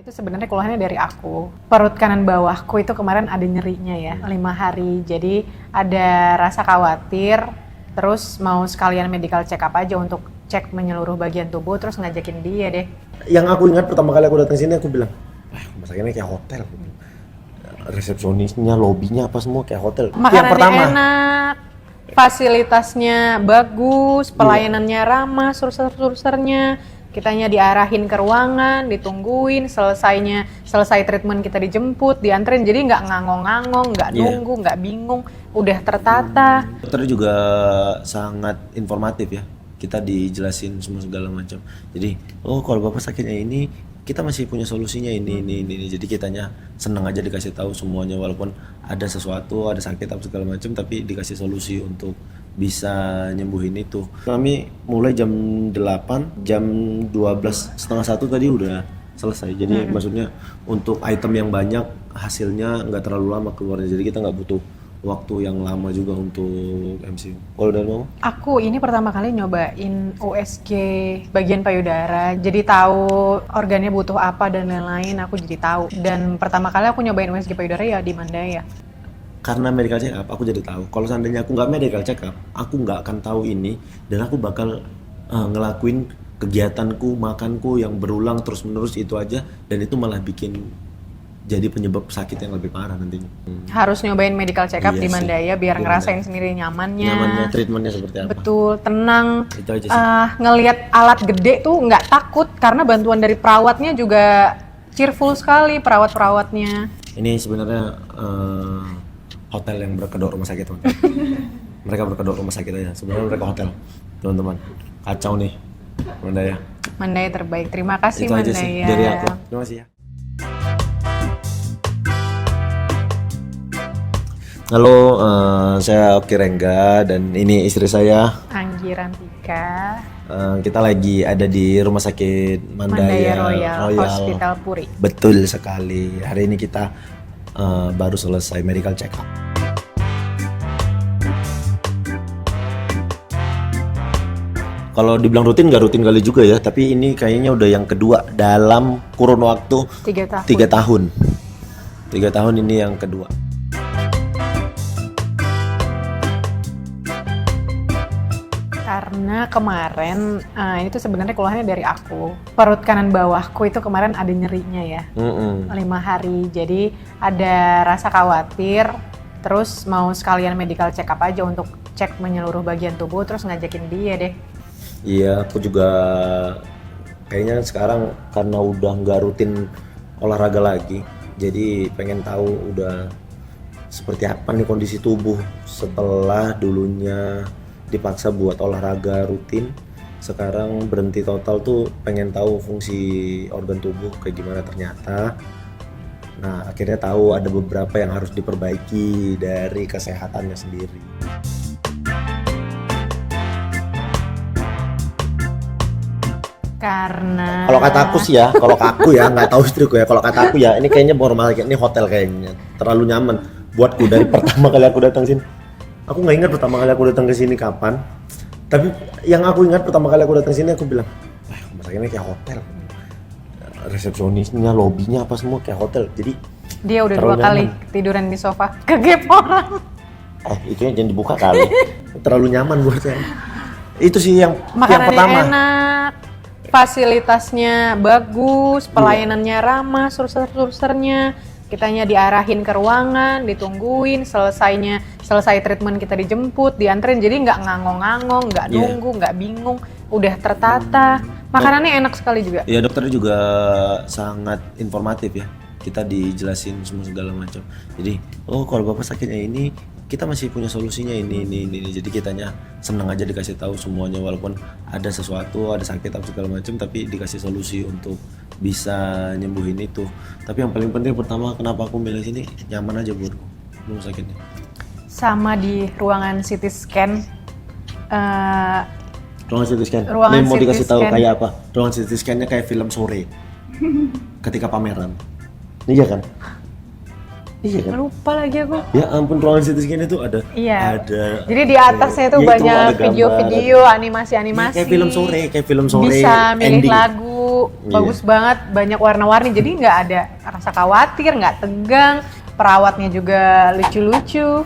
Itu sebenarnya keluhannya dari aku. Perut kanan bawahku itu kemarin ada nyerinya ya, 5 hari. Jadi ada rasa khawatir, terus mau sekalian medical check up aja untuk cek menyeluruh bagian tubuh, terus ngajakin dia deh. Yang aku ingat pertama kali aku datang sini aku bilang, rumah sakitnya kayak hotel. Resepsionisnya, lobinya apa semua kayak hotel. Makanannya yang pertama enak, fasilitasnya bagus, pelayanannya ramah, surser-sursernya. Kitanya diarahin ke ruangan, ditungguin, selesai treatment kita dijemput, dianterin, jadi nggak ngangong-ngangong, nggak nunggu, nggak bingung, udah tertata. Dokter juga sangat informatif ya, kita dijelasin semua segala macam. Jadi, kalau bapak sakitnya ini, kita masih punya solusinya ini. Jadi kitanya senang aja dikasih tahu semuanya, walaupun ada sesuatu, ada sakit apa segala macam, tapi dikasih solusi untuk bisa nyembuhin itu. Kami mulai jam 8, jam 12:30 tadi udah selesai. Jadi maksudnya untuk item yang banyak hasilnya nggak terlalu lama keluarnya. Jadi kita nggak butuh waktu yang lama juga untuk MCU. Kalau dari mama? Aku ini pertama kali nyobain USG bagian payudara. Jadi tahu organnya butuh apa dan lain-lain, aku jadi tahu. Dan pertama kali aku nyobain USG payudara ya di Mandaya. Karena medical check up, aku jadi tahu. Kalau seandainya aku nggak medical check up, aku nggak akan tahu ini dan aku bakal ngelakuin kegiatanku, makanku yang berulang terus-menerus itu aja, dan itu malah bikin jadi penyebab sakit yang lebih parah nantinya. Harus nyobain medical check up Iya di sih. Mandaya biar Di ngerasain sendiri nyamannya. Treatmentnya seperti apa? Betul, tenang. Itu aja sih. Ngelihat alat gede tuh nggak takut karena bantuan dari perawatnya juga cheerful sekali, perawat-perawatnya. Ini sebenarnya hotel yang berkedok rumah sakit, teman. Mereka berkedok rumah sakit aja. Sebenarnya mereka hotel, teman-teman. Kacau nih, Mandaya. Mandaya terbaik. Terima kasih Itu aja Mandaya. sih dari aku. Terima kasih ya. Halo, saya Oki Rengga dan ini istri saya. Anggi Rantika. Kita lagi ada di rumah sakit Mandaya Royal Hospital Puri. Betul sekali. Hari ini kita baru selesai medical check up. Kalau dibilang rutin nggak rutin kali juga ya, tapi ini kayaknya udah yang kedua dalam kurun waktu 3 tahun. 3 tahun. 3 tahun ini yang kedua. Karena kemarin, ini tuh sebenarnya keluhannya dari aku. Perut kanan bawahku itu kemarin ada nyerinya ya, 5 hari. Jadi ada rasa khawatir, terus mau sekalian medical check up aja untuk cek menyeluruh bagian tubuh, terus ngajakin dia deh. Iya, aku juga kayaknya sekarang karena udah nggak rutin olahraga lagi, jadi pengen tahu udah seperti apa nih kondisi tubuh setelah dulunya dipaksa buat olahraga rutin, sekarang berhenti total tuh pengen tahu fungsi organ tubuh kayak gimana ternyata. Nah, akhirnya tahu ada beberapa yang harus diperbaiki dari kesehatannya sendiri. Karena Kalau kata aku sih ya, kalau aku ya nggak tahu istriku ya. Kalau kata aku ya, ini kayaknya normal, ini hotel kayaknya terlalu nyaman buatku dari pertama kali aku datang sini. Aku nggak ingat pertama kali aku datang ke sini kapan. Tapi yang aku ingat pertama kali aku datang sini aku bilang, rumah sakitnya kayak hotel. Resepsionisnya, lobinya apa semua kayak hotel. Jadi dia udah 2 terlalu kali nyaman. tiduran di sofa, kegeporan. Itu yang jangan dibuka kali. Terlalu nyaman buat saya. Itu sih yang Makanannya pertama. enak, fasilitasnya bagus, pelayanannya ramah, surser-sursernya. Kitanya diarahin ke ruangan, ditungguin, selesai treatment kita dijemput, dianterin, jadi nggak ngangong-ngangong, nggak nunggu, nggak bingung, udah tertata. Makanannya enak sekali juga. Iya, dokternya juga sangat informatif ya. Kita dijelasin semua segala macam. Jadi, kalau bapak sakitnya ini, kita masih punya solusinya ini. Jadi kitanya senang aja dikasih tahu semuanya, walaupun ada sesuatu, ada sakit apa segala macam, tapi dikasih solusi untuk bisa nyembuhin itu. Tapi yang paling penting pertama, kenapa aku milih sini, nyaman aja buatku rumah sakitnya. Sama di ruangan CT scan. Ruangan CT scan. Ruangan Ini mau CT dikasih tahu scan. kayak apa? Ruangan CT scan-nya kayak film sore. Ketika pameran. Iya kan? Iya kan? Lupa lagi aku. Ya ampun, ruangan CT scan itu ada. Iya. Ada. Jadi di atasnya itu Ya, banyak ada gambar. video-video, animasi-animasi. Kayak film sore Bisa milih ending. lagu, biru, bagus banget, banyak warna-warni, jadi nggak ada rasa khawatir, nggak tegang, perawatnya juga lucu-lucu.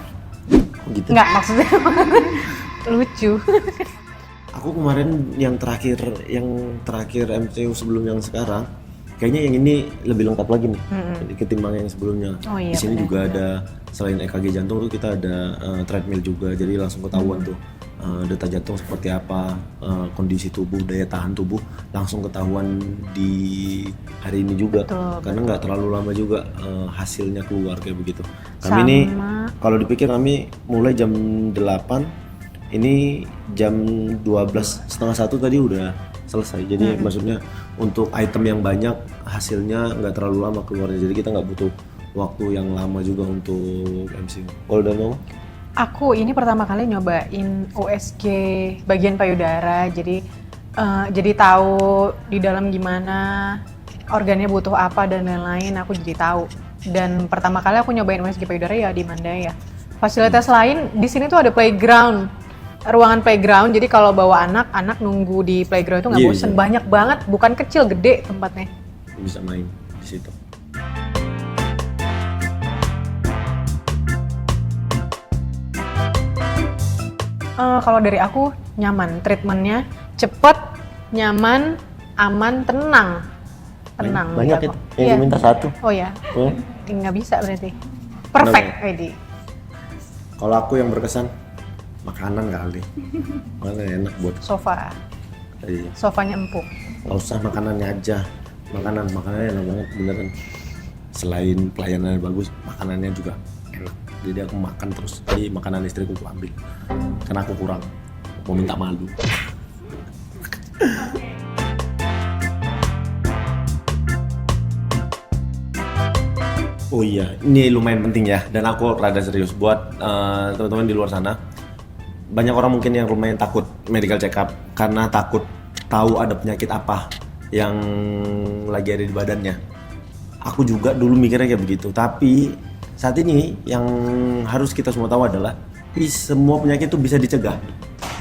Gitu. Nggak, maksudnya lucu. Aku kemarin yang terakhir MCU sebelum yang sekarang, kayaknya yang ini lebih lengkap lagi nih ketimbang yang sebelumnya. Oh iya, Di sini benar. juga ada selain EKG jantung tuh kita ada treadmill juga, jadi langsung ketahuan tuh detak jantung seperti apa, kondisi tubuh, daya tahan tubuh langsung ketahuan di hari ini juga. Betul, karena nggak terlalu lama juga hasilnya keluar kayak begitu. Kami ini kalau dipikir kami mulai jam 8, ini jam 12:30 tadi udah selesai. Jadi maksudnya untuk item yang banyak hasilnya nggak terlalu lama keluarnya. Jadi kita nggak butuh waktu yang lama juga untuk MCU. Kalau udah mau? Aku ini pertama kali nyobain USG bagian payudara, jadi tahu di dalam gimana organnya butuh apa dan lain-lain. Aku jadi tahu. Dan pertama kali aku nyobain USG payudara ya di Mandaya. Fasilitas lain di sini tuh ada playground, ruangan playground. Jadi kalau bawa anak nunggu di playground itu nggak Iya, bosen. iya. Banyak banget, bukan kecil, gede tempatnya. Bisa main di situ. Kalau dari aku nyaman, treatmentnya cepet, nyaman, aman, tenang. Banyak ya, itu. kok. Yang Iya. diminta satu. Oh ya, Oh. nggak bisa berarti. Perfect, Kenapa? Edi. Kalau aku yang berkesan makanan kali. Makanan enak buat. Sofa, Iya. sofanya empuk. Nggak usah makanannya aja. Makanannya enak banget beneran. Selain pelayanannya bagus, makanannya juga enak. Jadi aku makan terus. Jadi makanan istriku aku ambil. Karena aku kurang. Mau minta malu. Oh iya, ini lumayan penting ya. Dan aku rada serius buat teman-teman di luar sana. Banyak orang mungkin yang lumayan takut medical check up karena takut tahu ada penyakit apa yang lagi ada di badannya. Aku juga dulu mikirnya kayak begitu, tapi saat ini yang harus kita semua tahu adalah semua penyakit itu bisa dicegah.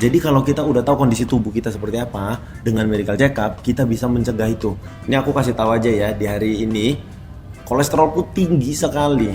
Jadi kalau kita udah tahu kondisi tubuh kita seperti apa, dengan medical check up kita bisa mencegah itu. Ini aku kasih tahu aja ya, di hari ini kolesterolku tinggi sekali.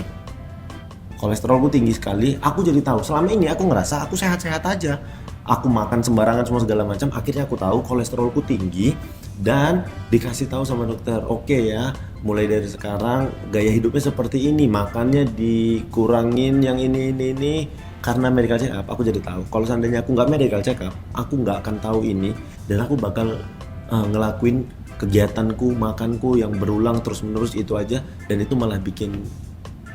Kolesterolku tinggi sekali, aku jadi tahu. Selama ini aku ngerasa aku sehat-sehat aja. Aku makan sembarangan semua segala macam, akhirnya aku tahu kolesterolku tinggi dan dikasih tahu sama dokter, oke ya, mulai dari sekarang gaya hidupnya seperti ini, makannya dikurangin yang ini karena medical check up. Aku jadi tahu. Kalau seandainya aku nggak medical check up, aku nggak akan tahu ini dan aku bakal ngelakuin kegiatanku, makanku yang berulang terus-menerus itu aja, dan itu malah bikin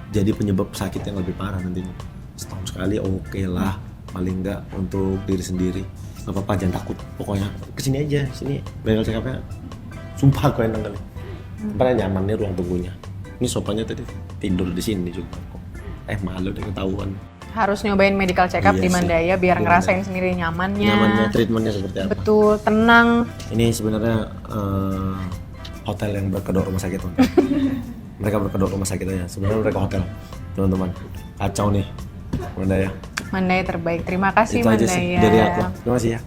jadi penyebab sakit yang lebih parah nantinya. Setahun sekali oke lah, paling enggak untuk diri sendiri. Gak apa-apa, jangan takut. Pokoknya kesini aja, sini medical check up-nya. Sumpah aku enak kali. Tempatnya nyaman nih ruang tunggunya. Ini sopanya tadi tidur di sini juga kok. Malu deh ketahuan. Harus nyobain medical check up Iya di sih, Mandaya biar di ngerasain sendiri nyamannya. Nyamannya, treatmentnya seperti apa? Betul, tenang. Ini sebenarnya hotel yang berkedok rumah sakit, teman. Mereka berkedok rumah sakit aja. Sebenarnya mereka hotel, teman-teman. Kacau nih, Mandaya. Mandaya terbaik. Terima kasih Itu aja sih Mandaya. dari aku. Terima kasih ya.